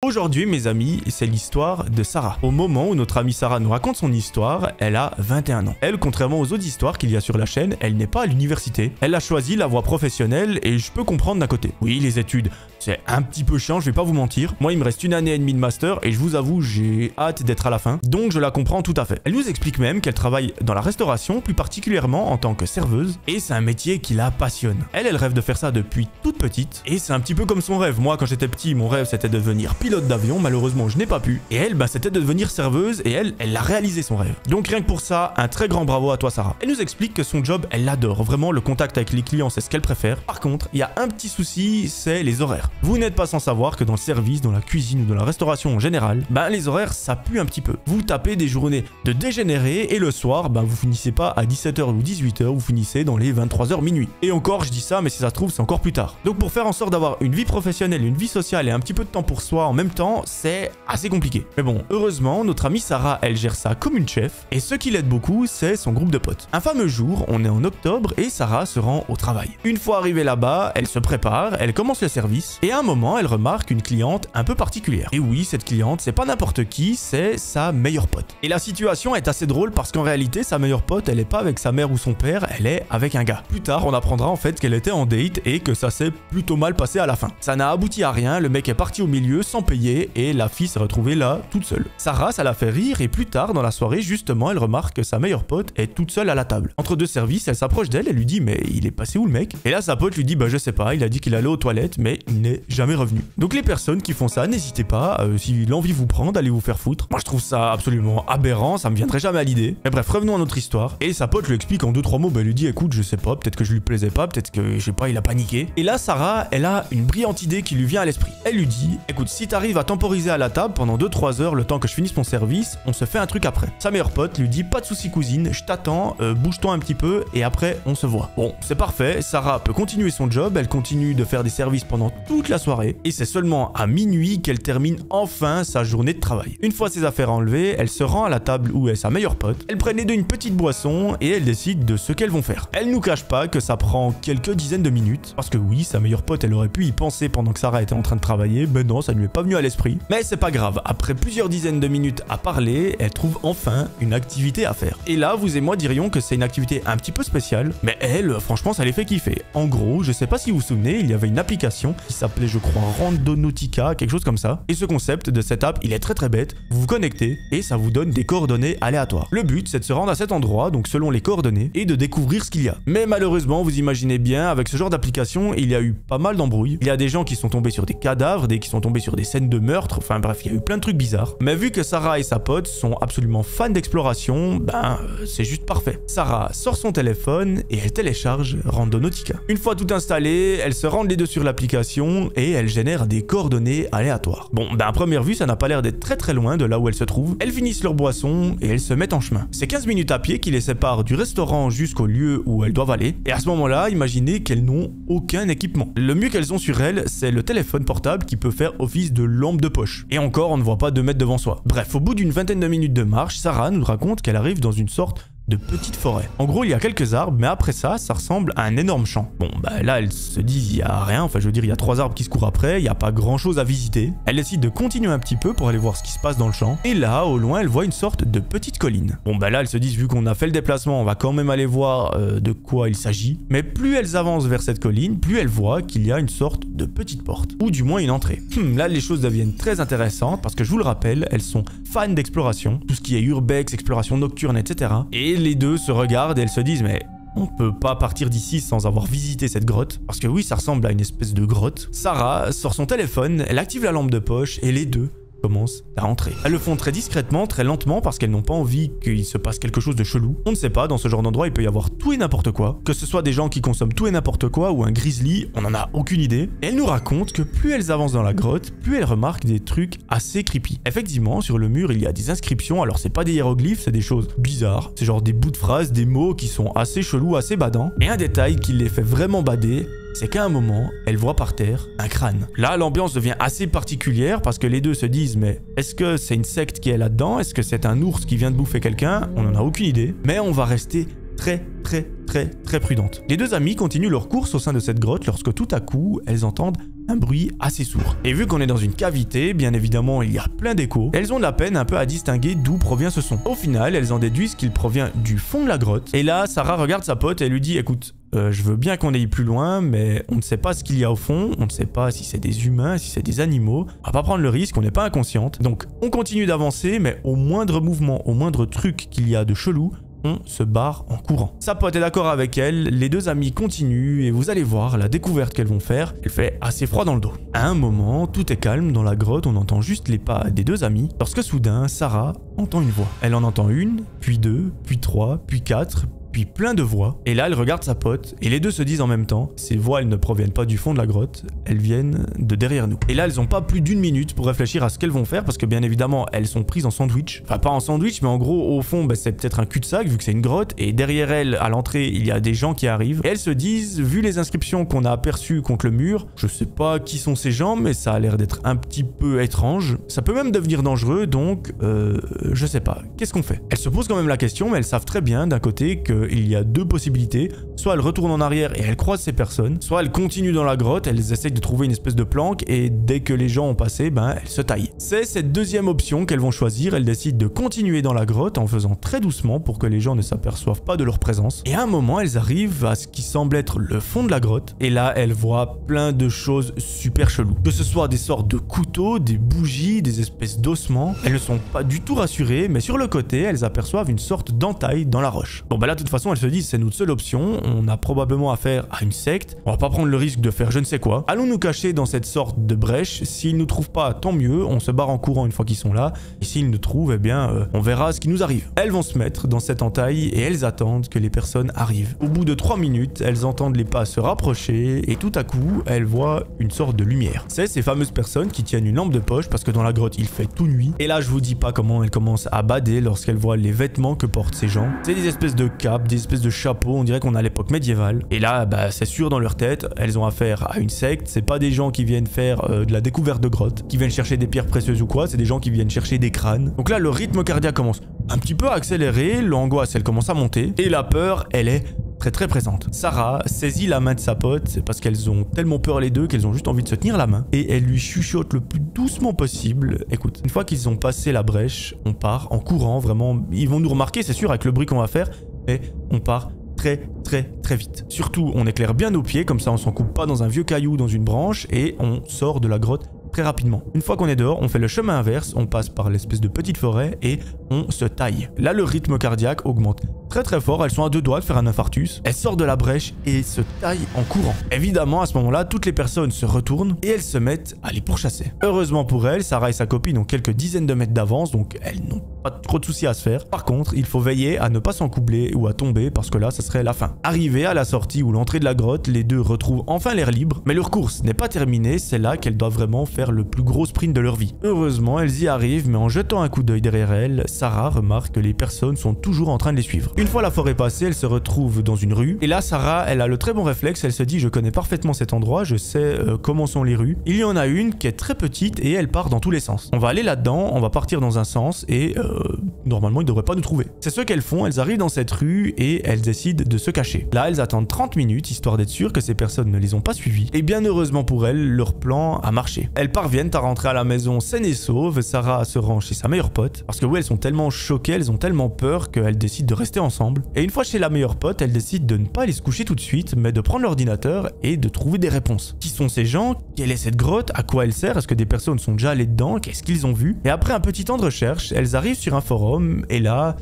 Aujourd'hui, mes amis, c'est l'histoire de Sarah. Au moment où notre amie Sarah nous raconte son histoire, elle a 21 ans. Elle, contrairement aux autres histoires qu'il y a sur la chaîne, elle n'est pas à l'université. Elle a choisi la voie professionnelle et je peux comprendre d'un côté. Oui, les études, c'est un petit peu chiant, je vais pas vous mentir. Moi, il me reste 1 année et demie de master et je vous avoue, j'ai hâte d'être à la fin. Donc, je la comprends tout à fait. Elle nous explique même qu'elle travaille dans la restauration, plus particulièrement en tant que serveuse, et c'est un métier qui la passionne. Elle rêve de faire ça depuis toute petite et c'est un petit peu comme son rêve. Moi, quand j'étais petit, mon rêve, c'était de devenir pilote d'avion. Malheureusement, je n'ai pas pu. Et elle, c'était de devenir serveuse et elle a réalisé son rêve. Donc, rien que pour ça, un très grand bravo à toi, Sarah. Elle nous explique que son job, elle l'adore. Vraiment, le contact avec les clients, c'est ce qu'elle préfère. Par contre, il y a un petit souci, c'est les horaires. Vous n'êtes pas sans savoir que dans le service, dans la cuisine ou dans la restauration en général, les horaires, ça pue un petit peu. Vous tapez des journées de dégénérés et le soir, vous finissez pas à 17h ou 18h, vous finissez dans les 23h minuit. Et encore, je dis ça, mais si ça se trouve, c'est encore plus tard. Donc pour faire en sorte d'avoir une vie professionnelle, une vie sociale et un petit peu de temps pour soi en même temps, c'est assez compliqué. Mais bon, heureusement, notre amie Sarah, elle gère ça comme une chef et ce qui l'aide beaucoup, c'est son groupe de potes. Un fameux jour, on est en octobre et Sarah se rend au travail. Une fois arrivée là-bas, elle se prépare, elle commence le service et à un moment, elle remarque une cliente un peu particulière. Et oui, cette cliente, c'est pas n'importe qui, c'est sa meilleure pote. Et la situation est assez drôle parce qu'en réalité, sa meilleure pote, elle est pas avec sa mère ou son père, elle est avec un gars. Plus tard, on apprendra en fait qu'elle était en date et que ça s'est plutôt mal passé à la fin. Ça n'a abouti à rien, le mec est parti au milieu sans payer et la fille s'est retrouvée là, toute seule. Sarah, ça la fait rire et plus tard dans la soirée, justement, elle remarque que sa meilleure pote est toute seule à la table. Entre deux services, elle s'approche d'elle, elle lui dit mais il est passé où le mec? Et là, sa pote lui dit je sais pas, il a dit qu'il allait aux toilettes mais il n'est jamais revenu. Donc les personnes qui font ça, n'hésitez pas, si l'envie vous prend d'aller vous faire foutre. Moi je trouve ça absolument aberrant, ça me viendrait jamais à l'idée. Mais bref, revenons à notre histoire. Et sa pote lui explique en 2-3 mots, elle lui dit écoute, je sais pas, peut-être que je lui plaisais pas, peut-être que, je sais pas, il a paniqué. Et là, Sarah, elle a une brillante idée qui lui vient à l'esprit. Elle lui dit écoute, si t'arrives à temporiser à la table pendant 2-3 heures le temps que je finisse mon service, on se fait un truc après. Sa meilleure pote lui dit pas de soucis cousine, je t'attends, bouge-toi un petit peu et après on se voit. Bon, c'est parfait, Sarah peut continuer son job, elle continue de faire des services pendant toute la soirée et c'est seulement à minuit qu'elle termine enfin sa journée de travail. Une fois ses affaires enlevées, elle se rend à la table où est sa meilleure pote. Elles prennent les deux une petite boisson et elles décident de ce qu'elles vont faire. Elle nous cache pas que ça prend quelques dizaines de minutes parce que oui, sa meilleure pote, elle aurait pu y penser pendant que Sarah était en train de travailler, mais non, ça ne lui est pas venu à l'esprit. Mais c'est pas grave, après plusieurs dizaines de minutes à parler, elle trouve enfin une activité à faire. Et là, vous et moi dirions que c'est une activité un petit peu spéciale, mais elle, franchement, ça les fait kiffer. En gros, je sais pas si vous vous souvenez, il y avait une application qui s'appelait, je crois, Randonautica, quelque chose comme ça. Et ce concept de cette app, il est très bête. Vous vous connectez et ça vous donne des coordonnées aléatoires. Le but, c'est de se rendre à cet endroit, donc selon les coordonnées, et de découvrir ce qu'il y a. Mais malheureusement, vous imaginez bien, avec ce genre d'application, il y a eu pas mal d'embrouilles. Il y a des gens qui sont tombés sur des cadavres, des qui sont tombés sur des scènes de meurtre, enfin bref, il y a eu plein de trucs bizarres. Mais vu que Sarah et sa pote sont absolument fans d'exploration, c'est juste parfait. Sarah sort son téléphone et elle télécharge Randonautica. Une fois tout installé, elles se rendent les deux sur l'application et elles génèrent des coordonnées aléatoires. Bon, à première vue, ça n'a pas l'air d'être très loin de là où elles se trouvent. Elles finissent leur boisson et elles se mettent en chemin. C'est 15 minutes à pied qui les séparent du restaurant jusqu'au lieu où elles doivent aller. Et à ce moment-là, imaginez qu'elles n'ont aucun équipement. Le mieux qu'elles ont sur elles, c'est le téléphone portable qui peut faire office de lampe de poche. Et encore, on ne voit pas 2 mètres devant soi. Bref, au bout d'une vingtaine de minutes de marche, Sarah nous raconte qu'elle arrive dans une sorte de petite forêt. En gros, il y a quelques arbres, mais après ça ressemble à un énorme champ. Bon, là, elles se disent, il y a rien, enfin, je veux dire, il y a 3 arbres qui se courent après, il n'y a pas grand chose à visiter. Elles décident de continuer un petit peu pour aller voir ce qui se passe dans le champ. Et là, au loin, elles voient une sorte de petite colline. Bon, là, elles se disent, vu qu'on a fait le déplacement, on va quand même aller voir de quoi il s'agit. Mais plus elles avancent vers cette colline, plus elles voient qu'il y a une sorte de petite porte. Ou du moins une entrée. Là, les choses deviennent très intéressantes parce que, je vous le rappelle, elles sont fans d'exploration. Tout ce qui est urbex, exploration nocturne, etc. Et les deux se regardent et elles se disent mais on peut pas partir d'ici sans avoir visité cette grotte. Parce que oui, ça ressemble à une espèce de grotte. Sarah sort son téléphone, elle active la lampe de poche et les deux commencent à rentrer. Elles le font très discrètement, très lentement parce qu'elles n'ont pas envie qu'il se passe quelque chose de chelou. On ne sait pas, dans ce genre d'endroit, il peut y avoir tout et n'importe quoi. Que ce soit des gens qui consomment tout et n'importe quoi ou un grizzly, on en a aucune idée. Et elles nous racontent que plus elles avancent dans la grotte, plus elles remarquent des trucs assez creepy. Effectivement, sur le mur, il y a des inscriptions. Alors, c'est pas des hiéroglyphes, c'est des choses bizarres. C'est genre des bouts de phrases, des mots qui sont assez chelous, assez badants. Et un détail qui les fait vraiment bader, c'est qu'à un moment, elle voit par terre un crâne. Là, l'ambiance devient assez particulière parce que les deux se disent mais est-ce que c'est une secte qui est là-dedans? Est-ce que c'est un ours qui vient de bouffer quelqu'un? On n'en a aucune idée. Mais on va rester très prudente. Les deux amies continuent leur course au sein de cette grotte lorsque tout à coup, elles entendent un bruit assez sourd. Et vu qu'on est dans une cavité, bien évidemment, il y a plein d'échos, elles ont de la peine un peu à distinguer d'où provient ce son. Au final, elles en déduisent qu'il provient du fond de la grotte. Et là, Sarah regarde sa pote et lui dit « Écoute, je veux bien qu'on aille plus loin, mais on ne sait pas ce qu'il y a au fond, on ne sait pas si c'est des humains, si c'est des animaux. On va pas prendre le risque, on n'est pas inconsciente. Donc, on continue d'avancer, mais au moindre mouvement, au moindre truc qu'il y a de chelou, on se barre en courant. » Sa pote est d'accord avec elle, les deux amies continuent et vous allez voir la découverte qu'elles vont faire. Elle fait assez froid dans le dos. À un moment, tout est calme dans la grotte, on entend juste les pas des deux amies, lorsque soudain, Sarah entend une voix. Elle en entend une, puis deux, puis trois, puis quatre, puis plein de voix. Et là, elle regarde sa pote et les deux se disent en même temps, ces voix, elles ne proviennent pas du fond de la grotte, elles viennent de derrière nous. Et là, elles n'ont pas plus d'une minute pour réfléchir à ce qu'elles vont faire parce que bien évidemment, elles sont prises en sandwich. Enfin, pas en sandwich, mais en gros, au fond, c'est peut-être un cul-de-sac vu que c'est une grotte et derrière elles, à l'entrée, il y a des gens qui arrivent. Et elles se disent, vu les inscriptions qu'on a aperçues contre le mur, je sais pas qui sont ces gens, mais ça a l'air d'être un petit peu étrange. Ça peut même devenir dangereux, donc je sais pas. Qu'est-ce qu'on fait? Elles se posent quand même la question, mais elles savent très bien d'un côté qu'il y a deux possibilités. Soit elles retournent en arrière et elles croisent ces personnes, soit elles continuent dans la grotte, elles essayent de trouver une espèce de planque et dès que les gens ont passé, elles se taillent. C'est cette deuxième option qu'elles vont choisir. Elles décident de continuer dans la grotte en faisant très doucement pour que les gens ne s'aperçoivent pas de leur présence. Et à un moment, elles arrivent à ce qui semble être le fond de la grotte et là, elles voient plein de choses super cheloues. Que ce soit des sortes de couteaux, des bougies, des espèces d'ossements, elles ne sont pas du tout rassurées, mais sur le côté, elles aperçoivent une sorte d'entaille dans la roche. Bon là, de toute façon, elles se disent c'est notre seule option, on a probablement affaire à une secte, on va pas prendre le risque de faire je ne sais quoi. Allons nous cacher dans cette sorte de brèche, s'ils nous trouvent pas, tant mieux, on se barre en courant une fois qu'ils sont là, et s'ils nous trouvent, eh bien, on verra ce qui nous arrive. Elles vont se mettre dans cette entaille et elles attendent que les personnes arrivent. Au bout de 3 minutes, elles entendent les pas se rapprocher et tout à coup, elles voient une sorte de lumière. C'est ces fameuses personnes qui tiennent une lampe de poche parce que dans la grotte, il fait tout nuit. Et là, je vous dis pas comment elles commencent à bader lorsqu'elles voient les vêtements que portent ces gens. C'est des espèces de capes, des espèces de chapeaux, on dirait qu'on a l'époque médiévale. Et là, c'est sûr dans leur tête, elles ont affaire à une secte, c'est pas des gens qui viennent faire de la découverte de grottes, qui viennent chercher des pierres précieuses ou quoi, c'est des gens qui viennent chercher des crânes. Donc là, le rythme cardiaque commence un petit peu à accélérer, l'angoisse, elle commence à monter, et la peur, elle est très présente. Sarah saisit la main de sa pote parce qu'elles ont tellement peur les deux qu'elles ont juste envie de se tenir la main et elle lui chuchote le plus doucement possible. Écoute, une fois qu'ils ont passé la brèche, on part en courant, vraiment, ils vont nous remarquer, c'est sûr, avec le bruit qu'on va faire, mais on part très vite. Surtout, on éclaire bien nos pieds, comme ça on s'en coupe pas dans un vieux caillou, dans une branche, et on sort de la grotte très rapidement. Une fois qu'on est dehors, on fait le chemin inverse, on passe par l'espèce de petite forêt et on se taille. Là, le rythme cardiaque augmente très fort, elles sont à deux doigts de faire un infarctus. Elles sortent de la brèche et se taillent en courant. Évidemment, à ce moment-là, toutes les personnes se retournent et elles se mettent à les pourchasser. Heureusement pour elles, Sarah et sa copine ont quelques dizaines de mètres d'avance, donc elles n'ont pas trop de soucis à se faire. Par contre, il faut veiller à ne pas s'encoubler ou à tomber parce que là, ça serait la fin. Arrivées à la sortie ou l'entrée de la grotte, les deux retrouvent enfin l'air libre, mais leur course n'est pas terminée, c'est là qu'elles doivent vraiment faire le plus gros sprint de leur vie. Heureusement, elles y arrivent, mais en jetant un coup d'œil derrière elles, Sarah remarque que les personnes sont toujours en train de les suivre. Une fois la forêt passée, elle se retrouve dans une rue, et là, Sarah, elle a le très bon réflexe, elle se dit, je connais parfaitement cet endroit, je sais comment sont les rues. Il y en a une qui est très petite et elle part dans tous les sens. On va aller là-dedans, on va partir dans un sens et normalement, ils ne devraient pas nous trouver. C'est ce qu'elles font, elles arrivent dans cette rue et elles décident de se cacher. Là, elles attendent 30 minutes, histoire d'être sûres que ces personnes ne les ont pas suivies. Et bien heureusement pour elles, leur plan a marché. Elles parviennent à rentrer à la maison saine et sauve, Sarah se rend chez sa meilleure pote, parce que oui, elles sont tellement choquées, elles ont tellement peur qu'elles décident de rester ensemble. Et une fois chez la meilleure pote, elles décident de ne pas aller se coucher tout de suite, mais de prendre l'ordinateur et de trouver des réponses. Qui sont ces gens? Quelle est cette grotte? À quoi elle sert? Est-ce que des personnes sont déjà allées dedans? Qu'est-ce qu'ils ont vu? Et après un petit temps de recherche, elles arrivent sur un forum, et là,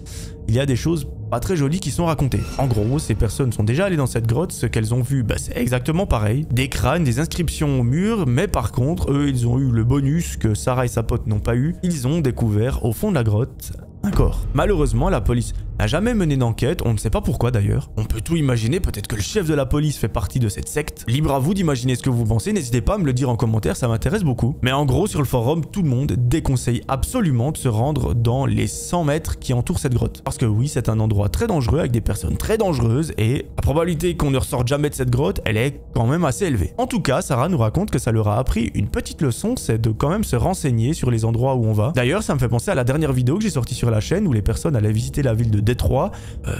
il y a des choses pas très jolies qui sont racontées. En gros, ces personnes sont déjà allées dans cette grotte, ce qu'elles ont vu, c'est exactement pareil. Des crânes, des inscriptions au mur, mais par contre, eux, ils ont eu le bonus que Sarah et sa pote n'ont pas eu. Ils ont découvert au fond de la grotte un corps. Malheureusement, la police n'a jamais mené d'enquête, on ne sait pas pourquoi d'ailleurs. On peut tout imaginer, peut-être que le chef de la police fait partie de cette secte. Libre à vous d'imaginer ce que vous pensez, n'hésitez pas à me le dire en commentaire, ça m'intéresse beaucoup. Mais en gros, sur le forum, tout le monde déconseille absolument de se rendre dans les 100 mètres qui entourent cette grotte. Parce que oui, c'est un endroit très dangereux avec des personnes très dangereuses et la probabilité qu'on ne ressorte jamais de cette grotte, elle est quand même assez élevée. En tout cas, Sarah nous raconte que ça leur a appris une petite leçon, c'est de quand même se renseigner sur les endroits où on va. D'ailleurs, ça me fait penser à la dernière vidéo que j'ai sortie sur la la chaîne où les personnes allaient visiter la ville de Détroit.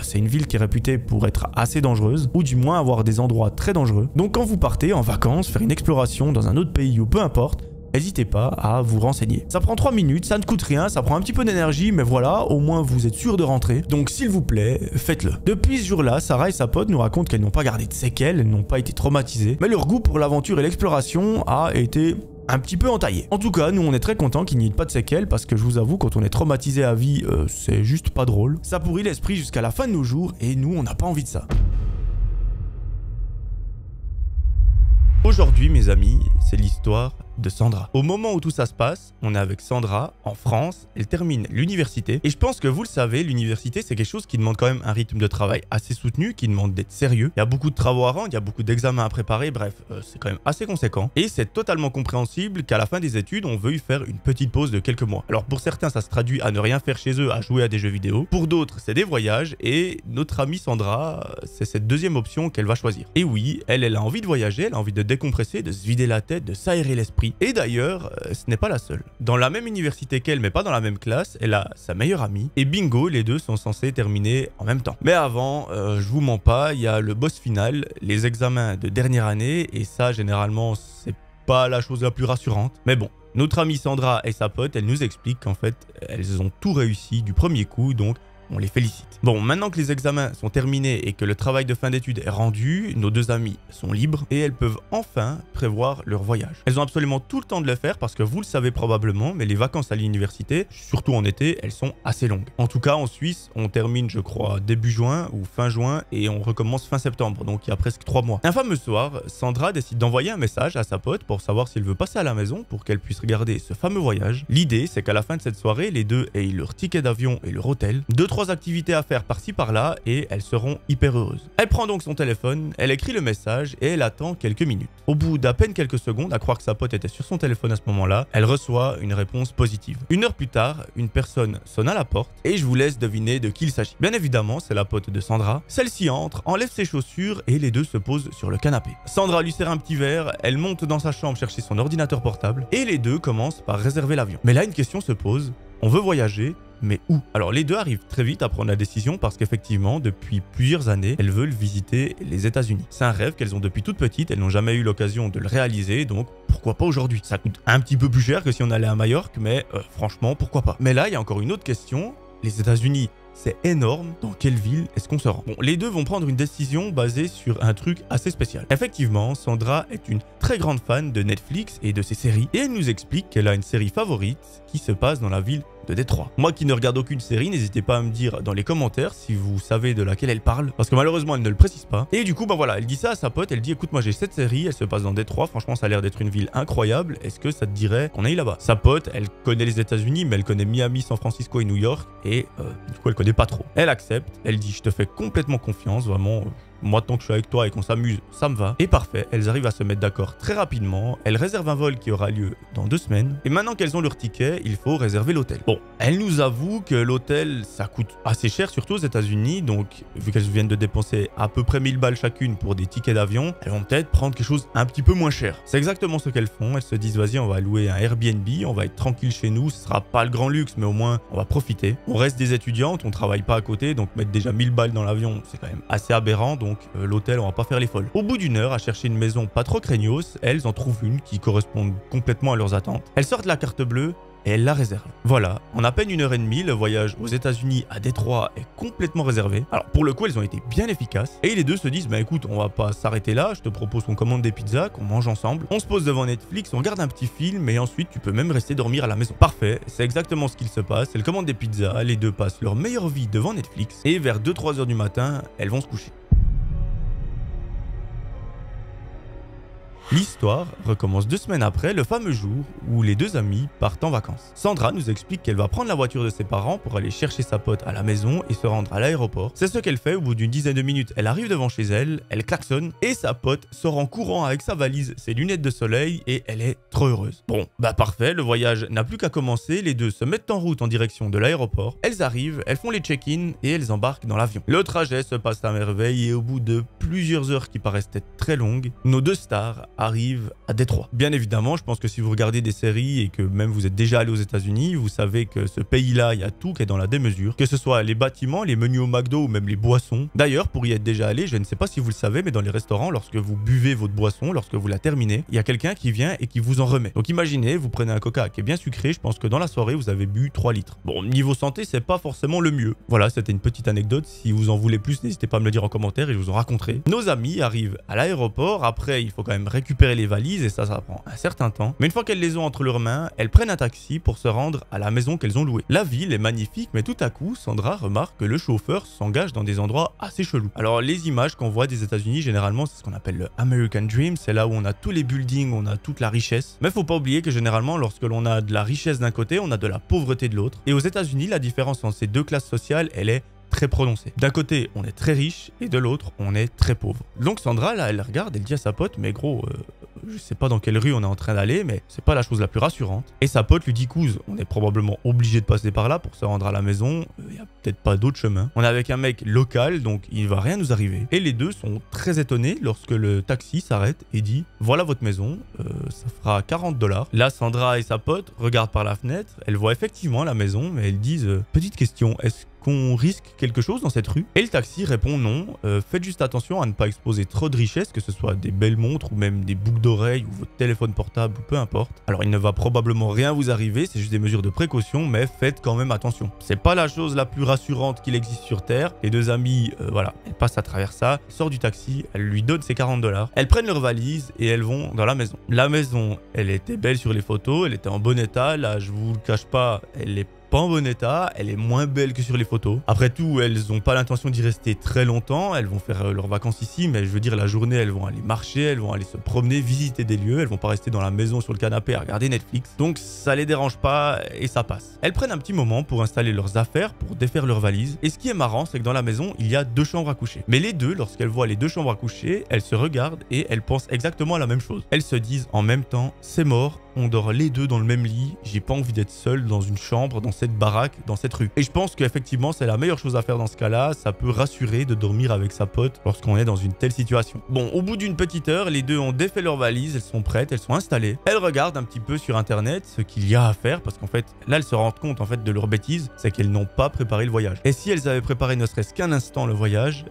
C'est une ville qui est réputée pour être assez dangereuse, ou du moins avoir des endroits très dangereux. Donc quand vous partez en vacances, faire une exploration dans un autre pays ou peu importe, n'hésitez pas à vous renseigner. Ça prend 3 minutes, ça ne coûte rien, ça prend un petit peu d'énergie, mais voilà, au moins vous êtes sûr de rentrer. Donc s'il vous plaît, faites-le. Depuis ce jour-là, Sarah et sa pote nous racontent qu'elles n'ont pas gardé de séquelles, elles n'ont pas été traumatisées, mais leur goût pour l'aventure et l'exploration a été un petit peu entaillé. En tout cas, nous on est très contents qu'il n'y ait pas de séquelles parce que je vous avoue, quand on est traumatisé à vie, c'est juste pas drôle. Ça pourrit l'esprit jusqu'à la fin de nos jours et nous on n'a pas envie de ça. Aujourd'hui, mes amis, c'est l'histoire de Sandra. Au moment où tout ça se passe, on est avec Sandra en France, elle termine l'université et je pense que vous le savez, l'université c'est quelque chose qui demande quand même un rythme de travail assez soutenu, qui demande d'être sérieux. Il y a beaucoup de travaux à rendre, il y a beaucoup d'examens à préparer, bref, c'est quand même assez conséquent et c'est totalement compréhensible qu'à la fin des études, on veuille faire une petite pause de quelques mois. Alors pour certains, ça se traduit à ne rien faire chez eux, à jouer à des jeux vidéo. Pour d'autres, c'est des voyages et notre amie Sandra, c'est cette deuxième option qu'elle va choisir. Et oui, elle a envie de voyager, elle a envie de décompresser, de se vider la tête, de s'aérer l'esprit. Et d'ailleurs, ce n'est pas la seule. Dans la même université qu'elle, mais pas dans la même classe, elle a sa meilleure amie. Et bingo, les deux sont censés terminer en même temps. Mais avant, je vous mens pas, il y a le boss final, les examens de dernière année. Et ça, généralement, c'est pas la chose la plus rassurante. Mais bon, notre amie Sandra et sa pote, elle nous explique qu'en fait, elles ont tout réussi du premier coup, donc on les félicite. Bon, maintenant que les examens sont terminés et que le travail de fin d'études est rendu, nos deux amies sont libres et elles peuvent enfin prévoir leur voyage. Elles ont absolument tout le temps de le faire parce que vous le savez probablement, mais les vacances à l'université, surtout en été, elles sont assez longues. En tout cas, en Suisse, on termine, je crois, début juin ou fin juin et on recommence fin septembre, donc il y a presque 3 mois. Un fameux soir, Sandra décide d'envoyer un message à sa pote pour savoir s'il veut passer à la maison pour qu'elle puisse regarder ce fameux voyage. L'idée, c'est qu'à la fin de cette soirée, les deux aient leur ticket d'avion et leur hôtel. 2-3 activités à faire par-ci par-là et elles seront hyper heureuses. Elle prend donc son téléphone, elle écrit le message et elle attend quelques minutes. Au bout d'à peine quelques secondes, à croire que sa pote était sur son téléphone à ce moment-là, elle reçoit une réponse positive. 1 heure plus tard, une personne sonne à la porte et je vous laisse deviner de qui il s'agit. Bien évidemment, c'est la pote de Sandra. Celle-ci entre, enlève ses chaussures et les deux se posent sur le canapé. Sandra lui sert un petit verre, elle monte dans sa chambre chercher son ordinateur portable et les deux commencent par réserver l'avion. Mais là, une question se pose. On veut voyager, mais où? Alors les deux arrivent très vite à prendre la décision parce qu'effectivement, depuis plusieurs années, elles veulent visiter les États-Unis. C'est un rêve qu'elles ont depuis toute petite, elles n'ont jamais eu l'occasion de le réaliser, donc pourquoi pas aujourd'hui? Ça coûte un petit peu plus cher que si on allait à Majorque, mais franchement, pourquoi pas? Mais là, il y a encore une autre question. Les États-Unis, c'est énorme. Dans quelle ville est-ce qu'on se rend? Bon, les deux vont prendre une décision basée sur un truc assez spécial. Effectivement, Sandra est une très grande fan de Netflix et de ses séries. Et elle nous explique qu'elle a une série favorite qui se passe dans la ville de Détroit. Moi qui ne regarde aucune série, n'hésitez pas à me dire dans les commentaires si vous savez de laquelle elle parle, parce que malheureusement elle ne le précise pas. Et du coup, bah voilà, elle dit ça à sa pote, elle dit écoute, moi j'ai cette série, elle se passe dans Détroit, franchement ça a l'air d'être une ville incroyable, est-ce que ça te dirait qu'on aille là-bas? Sa pote, elle connaît les États-Unis, mais elle connaît Miami, San Francisco et New York, et du coup elle connaît pas trop. Elle accepte, elle dit je te fais complètement confiance, vraiment. Moi, tant que je suis avec toi et qu'on s'amuse, ça me va. Et parfait, elles arrivent à se mettre d'accord très rapidement. Elles réservent un vol qui aura lieu dans 2 semaines. Et maintenant qu'elles ont leur ticket, il faut réserver l'hôtel. Bon, elles nous avouent que l'hôtel, ça coûte assez cher, surtout aux États-Unis. Donc, vu qu'elles viennent de dépenser à peu près 1000 balles chacune pour des tickets d'avion, elles vont peut-être prendre quelque chose un petit peu moins cher. C'est exactement ce qu'elles font. Elles se disent, vas-y, on va louer un Airbnb, on va être tranquille chez nous. Ce sera pas le grand luxe, mais au moins, on va profiter. On reste des étudiantes, on travaille pas à côté, donc mettre déjà 1000 balles dans l'avion, c'est quand même assez aberrant. Donc l'hôtel, on va pas faire les folles. Au bout d'1 heure, à chercher une maison pas trop craignos, elles en trouvent une qui correspond complètement à leurs attentes. Elles sortent la carte bleue et elles la réservent. Voilà, en à peine 1h30, le voyage aux États-Unis à Détroit est complètement réservé. Alors pour le coup, elles ont été bien efficaces. Et les deux se disent, bah écoute, on va pas s'arrêter là, je te propose qu'on commande des pizzas, qu'on mange ensemble. On se pose devant Netflix, on regarde un petit film et ensuite tu peux même rester dormir à la maison. Parfait, c'est exactement ce qu'il se passe. Elles commandent des pizzas, les deux passent leur meilleure vie devant Netflix et vers 2-3 heures du matin, elles vont se coucher. L'histoire recommence 2 semaines après, le fameux jour où les deux amis partent en vacances. Sandra nous explique qu'elle va prendre la voiture de ses parents pour aller chercher sa pote à la maison et se rendre à l'aéroport. C'est ce qu'elle fait, au bout d'une dizaine de minutes, elle arrive devant chez elle, elle klaxonne et sa pote sort en courant avec sa valise, ses lunettes de soleil et elle est trop heureuse. Bon, bah parfait, le voyage n'a plus qu'à commencer, les deux se mettent en route en direction de l'aéroport. Elles arrivent, elles font les check-in et elles embarquent dans l'avion. Le trajet se passe à merveille et au bout de plusieurs heures qui paraissent être très longues, nos deux stars arrive à Détroit. Bien évidemment, je pense que si vous regardez des séries et que même vous êtes déjà allé aux États-Unis, vous savez que ce pays-là, il y a tout qui est dans la démesure, que ce soit les bâtiments, les menus au McDo ou même les boissons. D'ailleurs, pour y être déjà allé, je ne sais pas si vous le savez, mais dans les restaurants, lorsque vous buvez votre boisson, lorsque vous la terminez, il y a quelqu'un qui vient et qui vous en remet. Donc imaginez, vous prenez un coca qui est bien sucré, je pense que dans la soirée, vous avez bu 3 litres. Bon, niveau santé, c'est pas forcément le mieux. Voilà, c'était une petite anecdote. Si vous en voulez plus, n'hésitez pas à me le dire en commentaire et je vous en raconterai. Nos amis arrivent à l'aéroport. Après, il faut quand même récupérer les valises et ça prend un certain temps. Mais une fois qu'elles les ont entre leurs mains, elles prennent un taxi pour se rendre à la maison qu'elles ont louée. La ville est magnifique, mais tout à coup, Sandra remarque que le chauffeur s'engage dans des endroits assez chelous. Alors, les images qu'on voit des États-Unis, généralement, c'est ce qu'on appelle le American Dream. C'est là où on a tous les buildings, on a toute la richesse. Mais faut pas oublier que généralement, lorsque l'on a de la richesse d'un côté, on a de la pauvreté de l'autre. Et aux États-Unis, la différence entre ces deux classes sociales, elle est très prononcée. D'un côté, on est très riche et de l'autre, on est très pauvre. Donc Sandra, là, elle regarde, elle dit à sa pote, mais gros, je sais pas dans quelle rue on est en train d'aller, mais c'est pas la chose la plus rassurante. Et sa pote lui dit, couse, on est probablement obligé de passer par là pour se rendre à la maison, il y a peut-être pas d'autre chemin. On est avec un mec local, donc il va rien nous arriver. Et les deux sont très étonnés lorsque le taxi s'arrête et dit, voilà votre maison, ça fera 40 $. Là, Sandra et sa pote regardent par la fenêtre, elles voient effectivement la maison, mais elles disent, petite question, est-ce qu'on risque quelque chose dans cette rue? Et le taxi répond non, faites juste attention à ne pas exposer trop de richesses, que ce soit des belles montres ou même des boucles d'oreilles ou votre téléphone portable ou peu importe. Alors il ne va probablement rien vous arriver, c'est juste des mesures de précaution, mais faites quand même attention. C'est pas la chose la plus rassurante qu'il existe sur Terre. Les deux amis, voilà, elles passent à travers ça, elle sort du taxi, elle lui donne ses 40 $, elles prennent leur valise et elles vont dans la maison. La maison, elle était belle sur les photos, elle était en bon état, là je vous le cache pas, elle est pas en bon état, elle est moins belle que sur les photos. Après tout, elles n'ont pas l'intention d'y rester très longtemps, elles vont faire leurs vacances ici, mais je veux dire la journée, elles vont aller marcher, elles vont aller se promener, visiter des lieux, elles vont pas rester dans la maison sur le canapé à regarder Netflix. Donc ça les dérange pas et ça passe. Elles prennent un petit moment pour installer leurs affaires, pour défaire leurs valises. Et ce qui est marrant, c'est que dans la maison, il y a 2 chambres à coucher. Mais les deux, lorsqu'elles voient les 2 chambres à coucher, elles se regardent et elles pensent exactement à la même chose. Elles se disent en même temps, c'est mort, on dort les deux dans le même lit, j'ai pas envie d'être seul dans une chambre, dans cette baraque, dans cette rue. Et je pense qu'effectivement, c'est la meilleure chose à faire dans ce cas-là, ça peut rassurer de dormir avec sa pote lorsqu'on est dans une telle situation. Bon, au bout d'une petite heure, les deux ont défait leurs valises, elles sont prêtes, elles sont installées. Elles regardent un petit peu sur internet ce qu'il y a à faire, parce qu'en fait, là, elles se rendent compte en fait de leur bêtise, c'est qu'elles n'ont pas préparé le voyage. Et si elles avaient préparé ne serait-ce qu'un instant le voyage,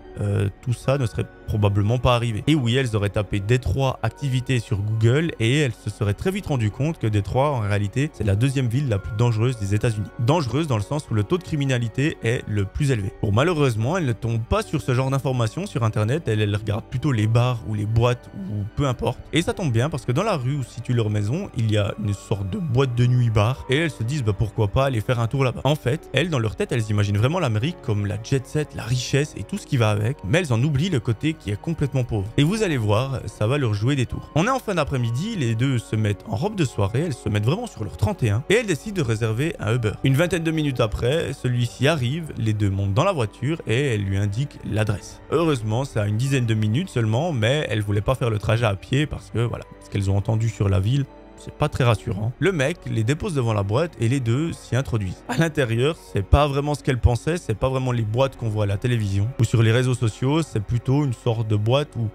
tout ça ne serait probablement pas arrivé. Et oui, elles auraient tapé Détroit activités sur Google et elles se seraient très vite rendu compte que Détroit, en réalité, c'est la 2e ville la plus dangereuse des États-Unis. Dangereuse dans le sens où le taux de criminalité est le plus élevé. Bon, malheureusement, elles ne tombent pas sur ce genre d'informations sur internet, elles regardent plutôt les bars ou les boîtes ou peu importe. Et ça tombe bien parce que dans la rue où se situe leur maison, il y a une sorte de boîte de nuit bar et elles se disent bah pourquoi pas aller faire un tour là-bas. En fait, elles, dans leur tête, elles imaginent vraiment l'Amérique comme la jet set, la richesse et tout ce qui va avec, mais elles en oublient le côté qui est complètement pauvre. Et vous allez voir, ça va leur jouer des tours. On est en fin d'après-midi, les deux se mettent en robe de soirée, elles se mettent vraiment sur leur 31 et elles décident de réserver un Uber. Une vingtaine de minutes après, celui-ci arrive, les deux montent dans la voiture et elle lui indique l'adresse. Heureusement, ça a une dizaine de minutes seulement, mais elles voulaient pas faire le trajet à pied parce que voilà, ce qu'elles ont entendu sur la ville, c'est pas très rassurant. Le mec les dépose devant la boîte et les deux s'y introduisent. À l'intérieur, c'est pas vraiment ce qu'elle pensait, c'est pas vraiment les boîtes qu'on voit à la télévision ou sur les réseaux sociaux, c'est plutôt une sorte de boîte où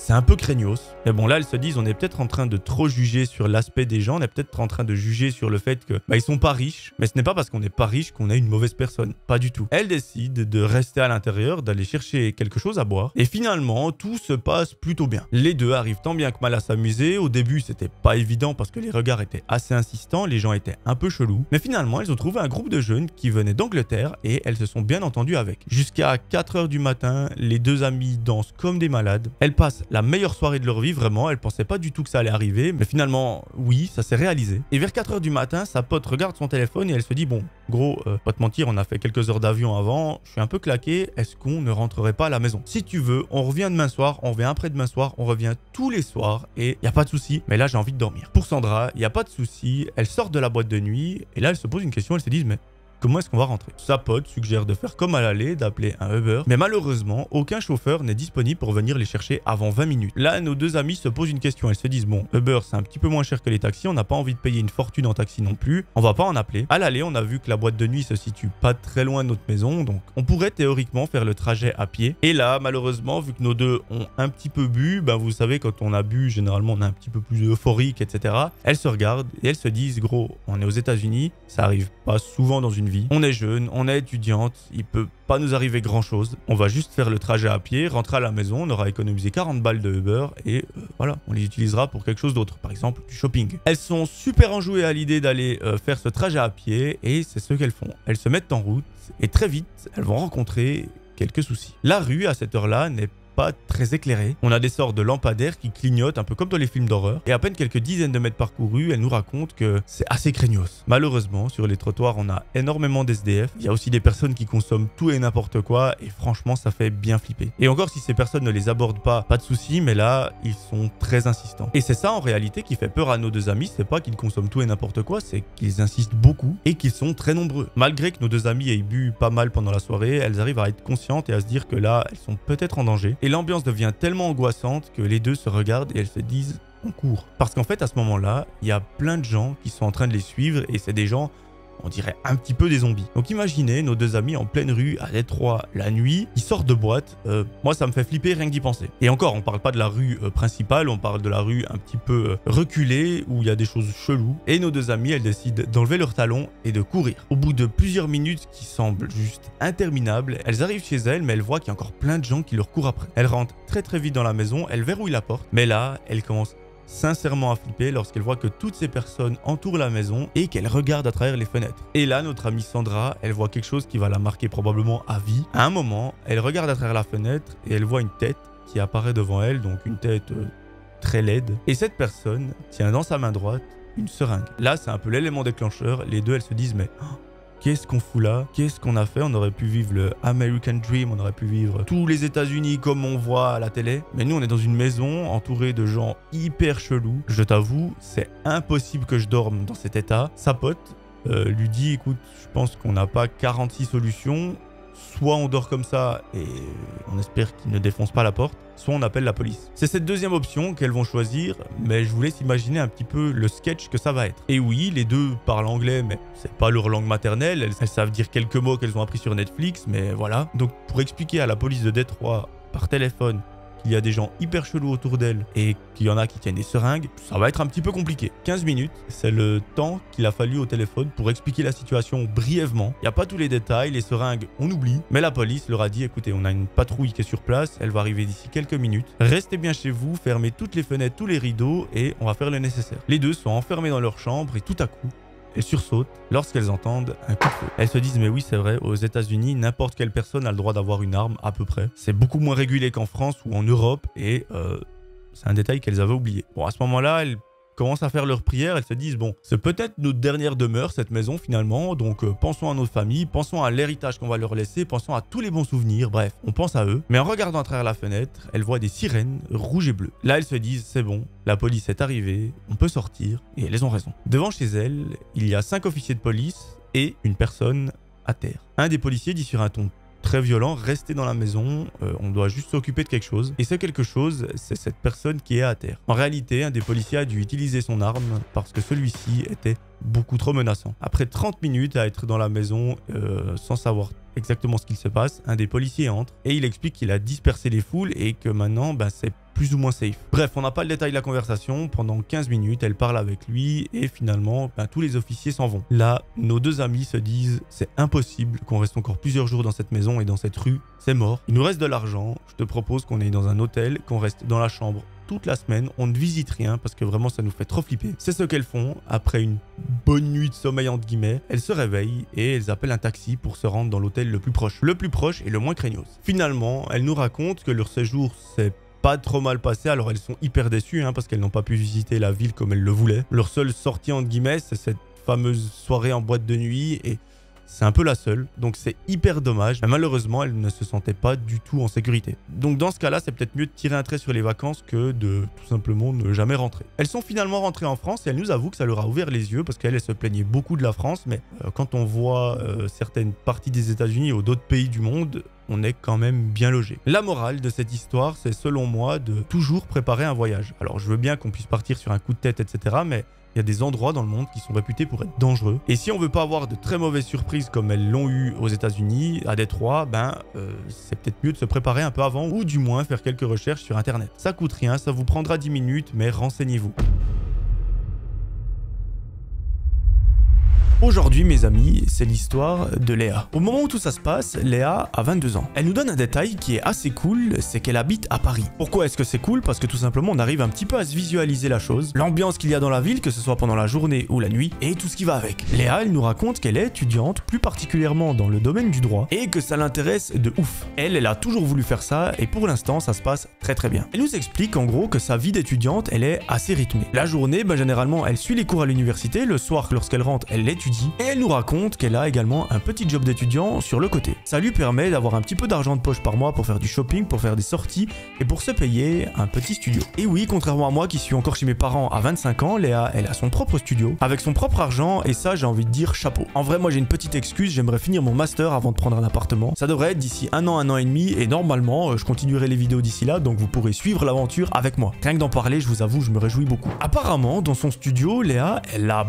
c'est un peu craignos. Mais bon, là, elles se disent, on est peut-être en train de trop juger sur l'aspect des gens, on est peut-être en train de juger sur le fait que ils sont pas riches. Mais ce n'est pas parce qu'on n'est pas riche qu'on est une mauvaise personne. Pas du tout. Elles décident de rester à l'intérieur, d'aller chercher quelque chose à boire. Et finalement, tout se passe plutôt bien. Les deux arrivent tant bien que mal à s'amuser. Au début, c'était pas évident parce que les regards étaient assez insistants, les gens étaient un peu chelous. Mais finalement, elles ont trouvé un groupe de jeunes qui venaient d'Angleterre et elles se sont bien entendues avec. Jusqu'à 4 h du matin, les deux amies dansent comme des malades. Elles passent la meilleure soirée de leur vie, vraiment. Elles pensaient pas du tout que ça allait arriver, mais finalement, oui, ça s'est réalisé. Et vers 4 h du matin, sa pote regarde son téléphone et elle se dit, bon, gros, pas te mentir, on a fait quelques heures d'avion avant, je suis un peu claqué, est-ce qu'on ne rentrerait pas à la maison? Si tu veux, on revient demain soir, on revient après-demain soir, on revient tous les soirs et y a pas de souci, mais là j'ai envie de dormir. Pour Sandra, y a pas de souci, elle sort de la boîte de nuit et là elle se pose une question, elle se dit, mais Comment est-ce qu'on va rentrer? Sa pote suggère de faire comme à l'aller, d'appeler un Uber, mais malheureusement, aucun chauffeur n'est disponible pour venir les chercher avant 20 minutes. Là, nos deux amies se posent une question. Elles se disent, bon, Uber, c'est un petit peu moins cher que les taxis, on n'a pas envie de payer une fortune en taxi non plus, on va pas en appeler. À l'aller, on a vu que la boîte de nuit se situe pas très loin de notre maison, donc on pourrait théoriquement faire le trajet à pied. Et là, malheureusement, vu que nos deux ont un petit peu bu, ben vous savez, quand on a bu, généralement, on est un petit peu plus euphorique, etc. Elles se regardent et elles se disent, gros, on est aux États-Unis, ça arrive pas souvent dans une vie. On est jeune, on est étudiante, il peut pas nous arriver grand chose. On va juste faire le trajet à pied, rentrer à la maison, on aura économisé 40 balles de Uber et voilà, on les utilisera pour quelque chose d'autre, par exemple du shopping. Elles sont super enjouées à l'idée d'aller faire ce trajet à pied et c'est ce qu'elles font. Elles se mettent en route et très vite, elles vont rencontrer quelques soucis. La rue à cette heure-là n'est pas très éclairée. On a des sortes de lampadaires qui clignotent un peu comme dans les films d'horreur. Et à peine quelques dizaines de mètres parcourus, elle nous raconte que c'est assez craignos. Malheureusement, sur les trottoirs, on a énormément d'SDF. Il y a aussi des personnes qui consomment tout et n'importe quoi. Et franchement, ça fait bien flipper. Et encore, si ces personnes ne les abordent pas de souci. Mais là, ils sont très insistants. Et c'est ça, en réalité, qui fait peur à nos deux amis. C'est pas qu'ils consomment tout et n'importe quoi, c'est qu'ils insistent beaucoup et qu'ils sont très nombreux. Malgré que nos deux amies aient bu pas mal pendant la soirée, elles arrivent à être conscientes et à se dire que là, elles sont peut-être en danger. Et l'ambiance devient tellement angoissante que les deux se regardent et elles se disent on court. Parce qu'en fait à ce moment-là, il y a plein de gens qui sont en train de les suivre et c'est des gens, on dirait un petit peu des zombies. Donc imaginez nos deux amis en pleine rue à Détroit la nuit, ils sortent de boîte. Moi ça me fait flipper rien que d'y penser. Et encore, on parle pas de la rue principale, on parle de la rue un petit peu reculée où il y a des choses cheloues. Et nos deux amis, elles décident d'enlever leurs talons et de courir. Au bout de plusieurs minutes qui semblent juste interminables, elles arrivent chez elles mais elles voient qu'il y a encore plein de gens qui leur courent après. Elles rentrent très vite dans la maison, elles verrouillent la porte. Mais là, elles commencent sincèrement à flipper lorsqu'elle voit que toutes ces personnes entourent la maison et qu'elle regarde à travers les fenêtres. Et là, notre amie Sandra, elle voit quelque chose qui va la marquer probablement à vie. À un moment, elle regarde à travers la fenêtre et elle voit une tête qui apparaît devant elle, donc une tête très laide. Et cette personne tient dans sa main droite une seringue. Là, c'est un peu l'élément déclencheur. Les deux, elles se disent, mais qu'est-ce qu'on fout là? Qu'est-ce qu'on a fait? On aurait pu vivre le American Dream, on aurait pu vivre tous les États-Unis comme on voit à la télé. Mais nous, on est dans une maison entourée de gens hyper chelous. Je t'avoue, c'est impossible que je dorme dans cet état. Sa pote lui dit, écoute, je pense qu'on n'a pas 46 solutions. Soit on dort comme ça et on espère qu'il ne défonce pas la porte, soit on appelle la police. C'est cette deuxième option qu'elles vont choisir, mais je vous laisse imaginer un petit peu le sketch que ça va être. Et oui, les deux parlent anglais, mais c'est pas leur langue maternelle, elles savent dire quelques mots qu'elles ont appris sur Netflix, mais voilà. Donc pour expliquer à la police de Détroit par téléphone qu'il y a des gens hyper chelous autour d'elle et qu'il y en a qui tiennent des seringues, ça va être un petit peu compliqué. 15 minutes, c'est le temps qu'il a fallu au téléphone pour expliquer la situation brièvement. Il n'y a pas tous les détails, les seringues, on oublie. Mais la police leur a dit, écoutez, on a une patrouille qui est sur place, elle va arriver d'ici quelques minutes. Restez bien chez vous, fermez toutes les fenêtres, tous les rideaux et on va faire le nécessaire. Les deux sont enfermés dans leur chambre et tout à coup, elles sursautent lorsqu'elles entendent un coup de feu. Elles se disent mais oui c'est vrai, aux États-Unis n'importe quelle personne a le droit d'avoir une arme à peu près. C'est beaucoup moins régulé qu'en France ou en Europe et c'est un détail qu'elles avaient oublié. Bon à ce moment-là elles commencent à faire leur prière, elles se disent bon c'est peut-être notre dernière demeure cette maison finalement, donc pensons à notre famille, pensons à l'héritage qu'on va leur laisser, pensons à tous les bons souvenirs, bref on pense à eux. Mais en regardant à travers la fenêtre, elles voient des sirènes rouges et bleues. Là elles se disent c'est bon, la police est arrivée, on peut sortir et elles ont raison. Devant chez elles, il y a 5 officiers de police et une personne à terre. Un des policiers dit sur un ton très violent, restez dans la maison, on doit juste s'occuper de quelque chose. Et ce quelque chose, c'est cette personne qui est à terre. En réalité, un des policiers a dû utiliser son arme parce que celui-ci était beaucoup trop menaçant. Après 30 minutes à être dans la maison sans savoir exactement ce qu'il se passe, un des policiers entre et il explique qu'il a dispersé les foules et que maintenant, c'est plus ou moins safe. Bref, on n'a pas le détail de la conversation. Pendant 15 minutes, elle parle avec lui et finalement, tous les officiers s'en vont. Là, nos deux amis se disent c'est impossible qu'on reste encore plusieurs jours dans cette maison et dans cette rue. C'est mort. Il nous reste de l'argent. Je te propose qu'on aille dans un hôtel, qu'on reste dans la chambre toute la semaine. On ne visite rien parce que vraiment ça nous fait trop flipper. C'est ce qu'elles font. Après une bonne nuit de sommeil entre guillemets, elles se réveillent et elles appellent un taxi pour se rendre dans l'hôtel le plus proche. Le plus proche et le moins craignos. Finalement, elles nous racontent que leur séjour s'est pas trop mal passé, alors elles sont hyper déçues parce qu'elles n'ont pas pu visiter la ville comme elles le voulaient. Leur seule sortie entre guillemets, c'est cette fameuse soirée en boîte de nuit et c'est un peu la seule, donc c'est hyper dommage. Mais malheureusement, elle ne se sentait pas du tout en sécurité. Donc dans ce cas-là, c'est peut-être mieux de tirer un trait sur les vacances que de tout simplement ne jamais rentrer. Elles sont finalement rentrées en France et elles nous avouent que ça leur a ouvert les yeux parce qu'elles se plaignaient beaucoup de la France, mais quand on voit certaines parties des États-Unis ou d'autres pays du monde, on est quand même bien logé. La morale de cette histoire, c'est selon moi de toujours préparer un voyage. Alors je veux bien qu'on puisse partir sur un coup de tête, etc. mais il y a des endroits dans le monde qui sont réputés pour être dangereux. Et si on veut pas avoir de très mauvaises surprises comme elles l'ont eu aux États-Unis, à Détroit, c'est peut-être mieux de se préparer un peu avant ou du moins faire quelques recherches sur Internet. Ça coûte rien, ça vous prendra 10 minutes, mais renseignez-vous. Aujourd'hui, mes amis, c'est l'histoire de Léa. Au moment où tout ça se passe, Léa a 22 ans. Elle nous donne un détail qui est assez cool, c'est qu'elle habite à Paris. Pourquoi est-ce que c'est cool? Parce que tout simplement, on arrive un petit peu à se visualiser la chose, l'ambiance qu'il y a dans la ville, que ce soit pendant la journée ou la nuit, et tout ce qui va avec. Léa, elle nous raconte qu'elle est étudiante, plus particulièrement dans le domaine du droit, et que ça l'intéresse de ouf. Elle a toujours voulu faire ça, et pour l'instant, ça se passe très très bien. Elle nous explique en gros que sa vie d'étudiante, elle est assez rythmée. La journée, généralement, elle suit les cours à l'université, le soir, lorsqu'elle rentre, elle étudie. Et elle nous raconte qu'elle a également un petit job d'étudiant sur le côté. Ça lui permet d'avoir un petit peu d'argent de poche par mois pour faire du shopping, pour faire des sorties et pour se payer un petit studio. Et oui, contrairement à moi qui suis encore chez mes parents à 25 ans, Léa, elle a son propre studio avec son propre argent et ça, j'ai envie de dire chapeau. En vrai, moi j'ai une petite excuse, j'aimerais finir mon master avant de prendre un appartement. Ça devrait être d'ici un an et demi et normalement, je continuerai les vidéos d'ici là, donc vous pourrez suivre l'aventure avec moi. Rien que d'en parler, je vous avoue, je me réjouis beaucoup. Apparemment, dans son studio, Léa, elle a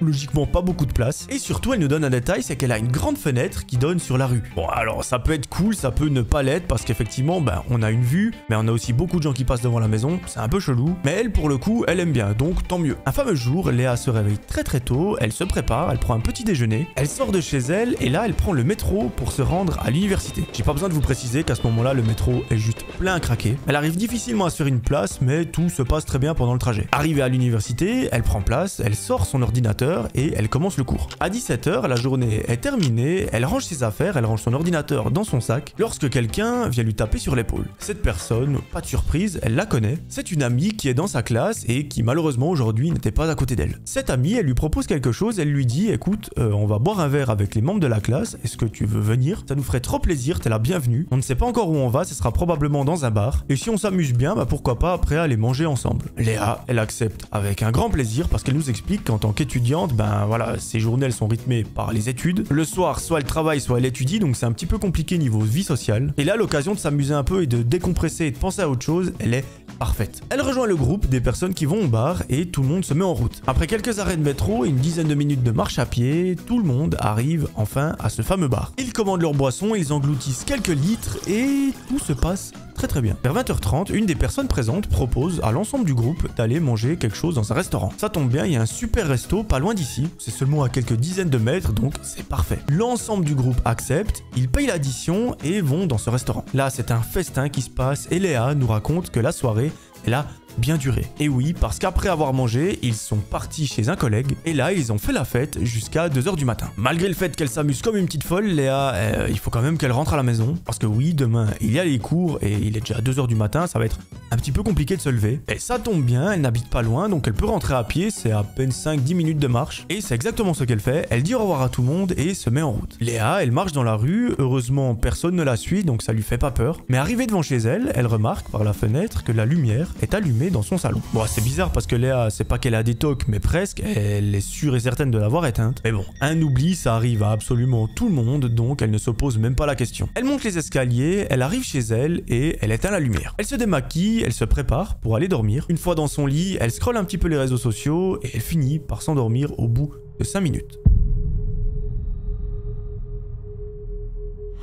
logiquement pas beaucoup de place. Et surtout, elle nous donne un détail, c'est qu'elle a une grande fenêtre qui donne sur la rue. Bon, alors ça peut être cool, ça peut ne pas l'être, parce qu'effectivement, on a une vue, mais on a aussi beaucoup de gens qui passent devant la maison, c'est un peu chelou. Mais elle, pour le coup, elle aime bien, donc tant mieux. Un fameux jour, Léa se réveille très très tôt, elle se prépare, elle prend un petit déjeuner, elle sort de chez elle, et là, elle prend le métro pour se rendre à l'université. J'ai pas besoin de vous préciser qu'à ce moment-là, le métro est juste plein à craquer. Elle arrive difficilement à se faire une place, mais tout se passe très bien pendant le trajet. Arrivée à l'université, elle prend place, elle sort son ordinateur, et elle commence le cours. À 17 h, la journée est terminée, elle range ses affaires, elle range son ordinateur dans son sac, lorsque quelqu'un vient lui taper sur l'épaule. Cette personne, pas de surprise, elle la connaît. C'est une amie qui est dans sa classe et qui malheureusement aujourd'hui n'était pas à côté d'elle. Cette amie, elle lui propose quelque chose, elle lui dit, écoute, on va boire un verre avec les membres de la classe, est-ce que tu veux venir? Ça nous ferait trop plaisir, t'es la bienvenue. On ne sait pas encore où on va, ce sera probablement dans un bar, et si on s'amuse bien, pourquoi pas après aller manger ensemble. Léa, elle accepte avec un grand plaisir parce qu'elle nous explique qu'en tant qu'étudiante, voilà, ses journées elles sont rythmées par les études. Le soir, soit elle travaille, soit elle étudie, donc c'est un petit peu compliqué niveau vie sociale. Et là, l'occasion de s'amuser un peu et de décompresser et de penser à autre chose, elle est parfaite. Elle rejoint le groupe des personnes qui vont au bar et tout le monde se met en route. Après quelques arrêts de métro et une dizaine de minutes de marche à pied, tout le monde arrive enfin à ce fameux bar. Ils commandent leur boisson, ils engloutissent quelques litres et tout se passe très bien. Vers 20 h 30, une des personnes présentes propose à l'ensemble du groupe d'aller manger quelque chose dans un restaurant. Ça tombe bien, il y a un super resto pas loin d'ici, c'est seulement à quelques dizaines de mètres, donc c'est parfait. L'ensemble du groupe accepte, ils payent l'addition et vont dans ce restaurant. Là, c'est un festin qui se passe et Léa nous raconte que la soirée, elle a bien duré. Et oui, parce qu'après avoir mangé, ils sont partis chez un collègue et là, ils ont fait la fête jusqu'à 2 h du matin. Malgré le fait qu'elle s'amuse comme une petite folle, Léa, il faut quand même qu'elle rentre à la maison parce que oui, demain, il y a les cours et il est déjà 2 h du matin, ça va être un petit peu compliqué de se lever. Et ça tombe bien, elle n'habite pas loin, donc elle peut rentrer à pied, c'est à peine 5-10 minutes de marche. Et c'est exactement ce qu'elle fait, elle dit au revoir à tout le monde et se met en route. Léa, elle marche dans la rue, heureusement personne ne la suit, donc ça lui fait pas peur. Mais arrivée devant chez elle, elle remarque par la fenêtre que la lumière est allumée dans son salon. Bon, c'est bizarre parce que Léa, c'est pas qu'elle a des tocs, mais presque, elle est sûre et certaine de l'avoir éteinte. Mais bon, un oubli, ça arrive à absolument tout le monde, donc elle ne se pose même pas la question. Elle monte les escaliers, elle arrive chez elle et elle éteint la lumière. Elle se démaquille, elle se prépare pour aller dormir. Une fois dans son lit, elle scrolle un petit peu les réseaux sociaux et elle finit par s'endormir au bout de 5 minutes.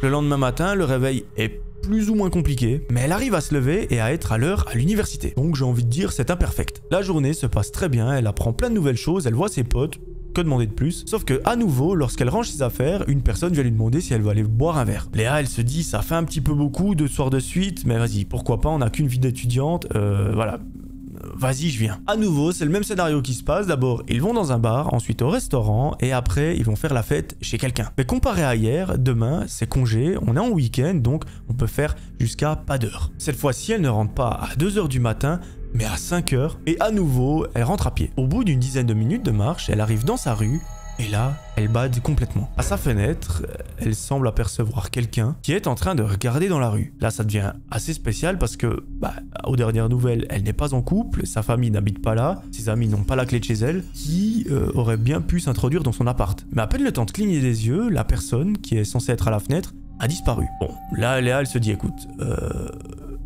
Le lendemain matin, le réveil est plus ou moins compliqué, mais elle arrive à se lever et à être à l'heure à l'université. Donc j'ai envie de dire c'est imperfect. La journée se passe très bien, elle apprend plein de nouvelles choses, elle voit ses potes, que demander de plus? Sauf que à nouveau, lorsqu'elle range ses affaires, une personne vient lui demander si elle veut aller boire un verre. Léa, elle se dit ça fait un petit peu beaucoup 2 soirs de suite, mais vas-y, pourquoi pas, on n'a qu'une vie d'étudiante, voilà. Vas-y, je viens. À nouveau, c'est le même scénario qui se passe. D'abord, ils vont dans un bar, ensuite au restaurant, et après, ils vont faire la fête chez quelqu'un. Mais comparé à hier, demain, c'est congé, on est en week-end, donc on peut faire jusqu'à pas d'heure. Cette fois-ci, elle ne rentre pas à 2 h du matin, mais à 5 h, et à nouveau, elle rentre à pied. Au bout d'une dizaine de minutes de marche, elle arrive dans sa rue, Et là, elle bade complètement. À sa fenêtre, elle semble apercevoir quelqu'un qui est en train de regarder dans la rue. Là, ça devient assez spécial parce que, aux dernières nouvelles, elle n'est pas en couple, sa famille n'habite pas là, ses amis n'ont pas la clé de chez elle, qui aurait bien pu s'introduire dans son appart. Mais à peine le temps de cligner des yeux, la personne qui est censée être à la fenêtre a disparu. Bon, là, Léa, elle se dit, écoute,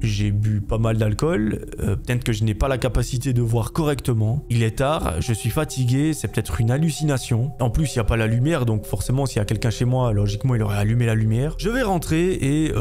j'ai bu pas mal d'alcool, peut-être que je n'ai pas la capacité de voir correctement. Il est tard, je suis fatigué, c'est peut-être une hallucination. En plus, il n'y a pas la lumière, donc forcément, s'il y a quelqu'un chez moi, logiquement, il aurait allumé la lumière. Je vais rentrer et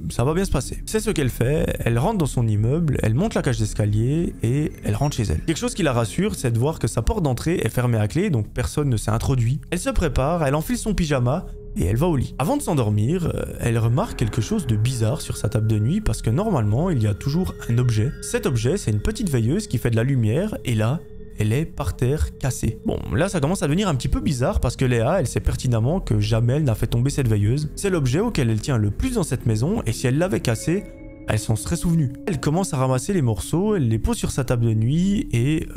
ça va bien se passer. C'est ce qu'elle fait, elle rentre dans son immeuble, elle monte la cage d'escalier et elle rentre chez elle. Quelque chose qui la rassure, c'est de voir que sa porte d'entrée est fermée à clé, donc personne ne s'est introduit. Elle se prépare, elle enfile son pyjama et elle va au lit. Avant de s'endormir, elle remarque quelque chose de bizarre sur sa table de nuit parce que normalement, il y a toujours un objet. Cet objet, c'est une petite veilleuse qui fait de la lumière et là, elle est par terre cassée. Bon, là, ça commence à devenir un petit peu bizarre parce que Léa, elle sait pertinemment que jamais elle n'a fait tomber cette veilleuse. C'est l'objet auquel elle tient le plus dans cette maison et si elle l'avait cassé, elle s'en serait souvenue. Elle commence à ramasser les morceaux, elle les pose sur sa table de nuit et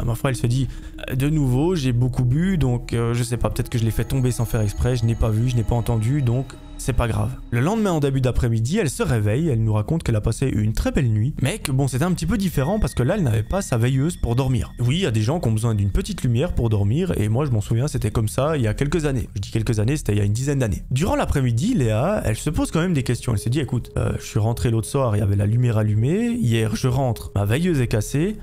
ma foi elle se dit de nouveau j'ai beaucoup bu donc je sais pas, peut-être que je l'ai fait tomber sans faire exprès, je n'ai pas vu, je n'ai pas entendu donc c'est pas grave. Le lendemain en début d'après-midi, elle se réveille, elle nous raconte qu'elle a passé une très belle nuit, mais que bon c'était un petit peu différent parce que là elle n'avait pas sa veilleuse pour dormir. Oui, il y a des gens qui ont besoin d'une petite lumière pour dormir et moi je m'en souviens c'était comme ça il y a quelques années. Je dis quelques années, c'était il y a une dizaine d'années. Durant l'après-midi, Léa, elle se pose quand même des questions. Elle se dit écoute, je suis rentré l'autre soir, il y avait la lumière allumée, hier je rentre, ma veilleuse est cassée.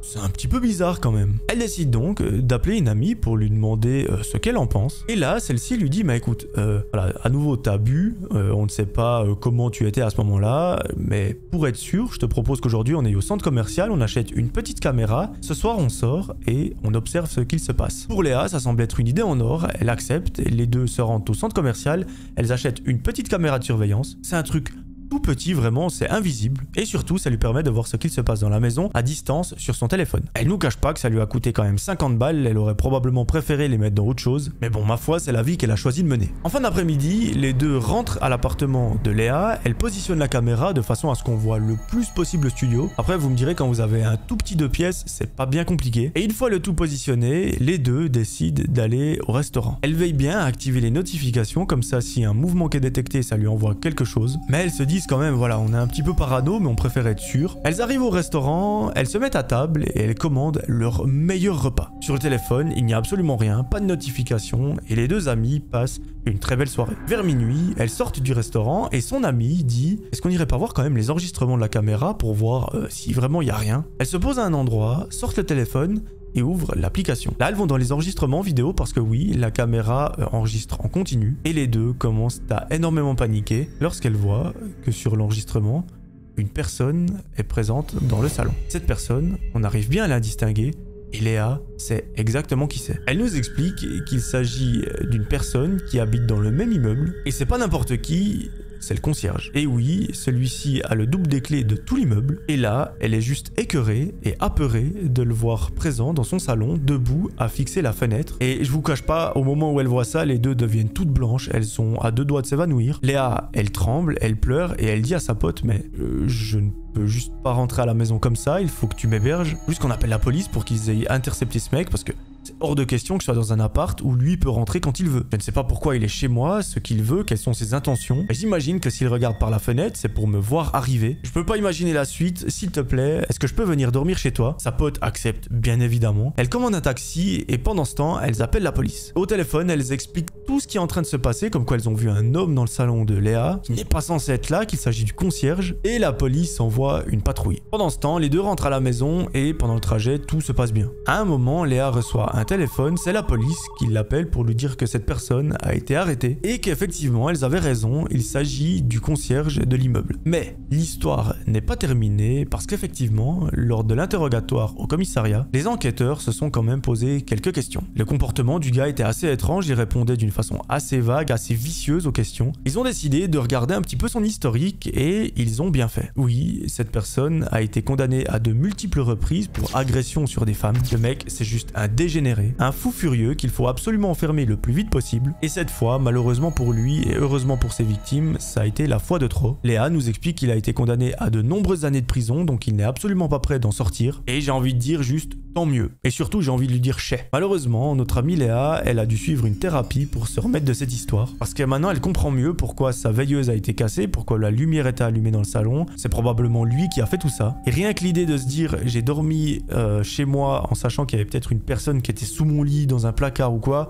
C'est un petit peu bizarre quand même. Elle décide donc d'appeler une amie pour lui demander ce qu'elle en pense. Et là, celle-ci lui dit, écoute, voilà, à nouveau t'as bu, on ne sait pas comment tu étais à ce moment-là, mais pour être sûr, je te propose qu'aujourd'hui on est au centre commercial, on achète une petite caméra, ce soir on sort et on observe ce qu'il se passe. Pour Léa, ça semble être une idée en or, elle accepte, et les deux se rendent au centre commercial, elles achètent une petite caméra de surveillance, c'est un truc tout petit vraiment, c'est invisible et surtout ça lui permet de voir ce qu'il se passe dans la maison à distance sur son téléphone. Elle nous cache pas que ça lui a coûté quand même 50 balles, elle aurait probablement préféré les mettre dans autre chose, mais bon ma foi c'est la vie qu'elle a choisi de mener. En fin d'après-midi, les deux rentrent à l'appartement de Léa, elle positionne la caméra de façon à ce qu'on voit le plus possible le studio. Après vous me direz quand vous avez un tout petit 2 pièces, c'est pas bien compliqué. Et une fois le tout positionné, les deux décident d'aller au restaurant. Elle veille bien à activer les notifications, comme ça si un mouvement qui est détecté ça lui envoie quelque chose, mais elle se dit quand même, voilà, on est un petit peu parano, mais on préfère être sûr. Elles arrivent au restaurant, elles se mettent à table et elles commandent leur meilleur repas. Sur le téléphone, il n'y a absolument rien, pas de notification, et les deux amies passent une très belle soirée. Vers minuit, elles sortent du restaurant et son amie dit « Est-ce qu'on irait pas voir quand même les enregistrements de la caméra pour voir si vraiment il n'y a rien ?» Elles se posent à un endroit, sortent le téléphone et ouvrent l'application. Là, elles vont dans les enregistrements vidéo parce que oui, la caméra enregistre en continu et les deux commencent à énormément paniquer lorsqu'elles voient que sur l'enregistrement, une personne est présente dans le salon. Cette personne, on arrive bien à la distinguer et Léa sait exactement qui c'est. Elle nous explique qu'il s'agit d'une personne qui habite dans le même immeuble et c'est pas n'importe qui, c'est le concierge. Et oui, celui-ci a le double des clés de tout l'immeuble. Et là, elle est juste écœurée et apeurée de le voir présent dans son salon, debout, à fixer la fenêtre. Et je vous cache pas, au moment où elle voit ça, les deux deviennent toutes blanches. Elles sont à 2 doigts de s'évanouir. Léa, elle tremble, elle pleure et elle dit à sa pote, mais je ne peux juste pas rentrer à la maison comme ça, il faut que tu m'héberges. Juste qu'on appelle la police pour qu'ils aient intercepté ce mec parce que c'est hors de question que je sois dans un appart où lui peut rentrer quand il veut. Je ne sais pas pourquoi il est chez moi, ce qu'il veut, quelles sont ses intentions. J'imagine que s'il regarde par la fenêtre, c'est pour me voir arriver. Je peux pas imaginer la suite. S'il te plaît, est-ce que je peux venir dormir chez toi? Sa pote accepte, bien évidemment. Elle commande un taxi et pendant ce temps, elles appellent la police. Au téléphone, elles expliquent tout ce qui est en train de se passer, comme quoi elles ont vu un homme dans le salon de Léa, qui n'est pas censé être là, qu'il s'agit du concierge, et la police envoie une patrouille. Pendant ce temps, les deux rentrent à la maison et pendant le trajet, tout se passe bien. À un moment, Léa reçoit un téléphone, c'est la police qui l'appelle pour lui dire que cette personne a été arrêtée et qu'effectivement elles avaient raison, il s'agit du concierge de l'immeuble. Mais l'histoire n'est pas terminée parce qu'effectivement, lors de l'interrogatoire au commissariat, les enquêteurs se sont quand même posé quelques questions. Le comportement du gars était assez étrange, il répondait d'une façon assez vague, assez vicieuse aux questions. Ils ont décidé de regarder un petit peu son historique et ils ont bien fait. Oui, cette personne a été condamnée à de multiples reprises pour agression sur des femmes. Le mec, c'est juste un dégénéré dégénéré, un fou furieux qu'il faut absolument enfermer le plus vite possible. Et cette fois, malheureusement pour lui et heureusement pour ses victimes, ça a été la fois de trop. Léa nous explique qu'il a été condamné à de nombreuses années de prison, donc il n'est absolument pas prêt d'en sortir. Et j'ai envie de dire juste tant mieux. Et surtout, j'ai envie de lui dire chais. Malheureusement, notre amie Léa, elle a dû suivre une thérapie pour se remettre de cette histoire. Parce que maintenant, elle comprend mieux pourquoi sa veilleuse a été cassée, pourquoi la lumière était allumée dans le salon. C'est probablement lui qui a fait tout ça. Et rien que l'idée de se dire, j'ai dormi chez moi en sachant qu'il y avait peut-être une personne qui était sous mon lit, dans un placard ou quoi,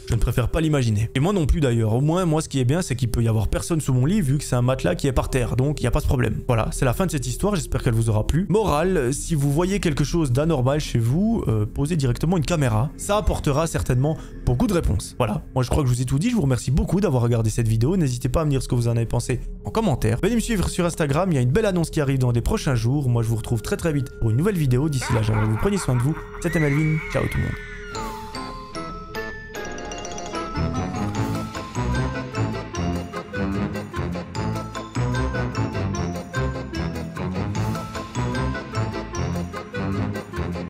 je ne préfère pas l'imaginer. Et moi non plus d'ailleurs. Au moins, moi ce qui est bien, c'est qu'il peut y avoir personne sous mon lit vu que c'est un matelas qui est par terre. Donc il n'y a pas de problème. Voilà, c'est la fin de cette histoire. J'espère qu'elle vous aura plu. Morale, si vous voyez quelque chose d'anormal chez vous, posez directement une caméra. Ça apportera certainement beaucoup de réponses. Voilà, moi je crois que je vous ai tout dit. Je vous remercie beaucoup d'avoir regardé cette vidéo. N'hésitez pas à me dire ce que vous en avez pensé en commentaire. Venez me suivre sur Instagram. Il y a une belle annonce qui arrive dans des prochains jours. Moi je vous retrouve très vite pour une nouvelle vidéo. D'ici là, j'aimerais que vous preniez soin de vous. C'était Melvin. Ciao tout le monde.